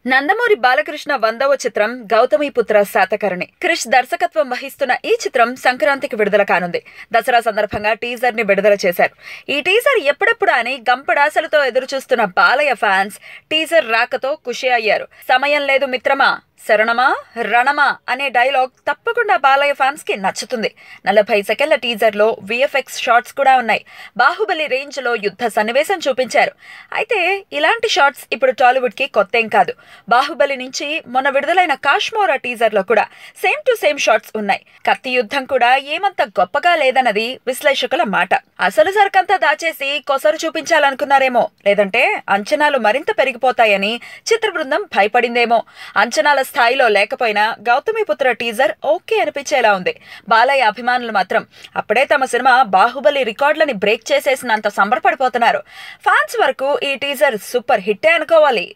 నందమూరి బాలకృష్ణ 100వ చిత్రం గౌతమిపుత్ర శాతకర్ణి. క్రిష్ దర్శకత్వం వహిస్తున్న ఈ చిత్రం సంక్రాంతికి విడుదల కానుంది. దసరా సందర్భంగా టీజర్ ని విడుదల చేశారు. ఈ టీజర్ ఎప్పుడెప్పుడు అని గంపడాసలతో ఎదురుచూస్తున్న బాలయ్య ఫ్యాన్స్ టీజర్ రాకతో ఖుషి అయ్యారు. సమయం లేదు మిత్రమా, శరణమా రణమా అనే డైలాగ్ తప్పకుండా బాలయ్య ఫ్యాన్స్ కి నచ్చుతుంది. 40 సెకండ్ల టీజర్ లో విఎఫ్ఎక్స్ షాట్స్ కూడా ఉన్నాయి. బాహుబలి రేంజ్ లో యుద్ధ సన్నివేశం చూపించారు. అయితే ఇలాంటి షాట్స్ ఇప్పుడు టాలీవుడ్ కి కొత్తేం కాదు. బాహుబలి నుంచి మొన్న విడుదలైన కాశ్మోరా టీజర్ లో కూడా సేమ్ టు సేమ్ షాట్స్ ఉన్నాయి. కత్తి యుద్ధం కూడా ఏమంత గొప్పగా లేదన్నది విశ్లేషకుల మాట. అసలు సరుకంతా దాచేసి కొసరు చూపించాలనుకున్నారేమో, లేదంటే అంచనాలు మరింత పెరిగిపోతాయని చిత్ర బృందం భయపడిందేమో. అంచనాల స్థాయిలో లేకపోయినా గౌతమిపుత్ర టీజర్ ఓకే అనిపించేలా ఉంది. బాలయ్య అభిమానులు మాత్రం అప్పుడే తమ సినిమా బాహుబలి రికార్డులని బ్రేక్ చేసేసినంత సంబరపడిపోతున్నారు. ఫ్యాన్స్ వరకు ఈ టీజర్ సూపర్ హిట్టే అనుకోవాలి.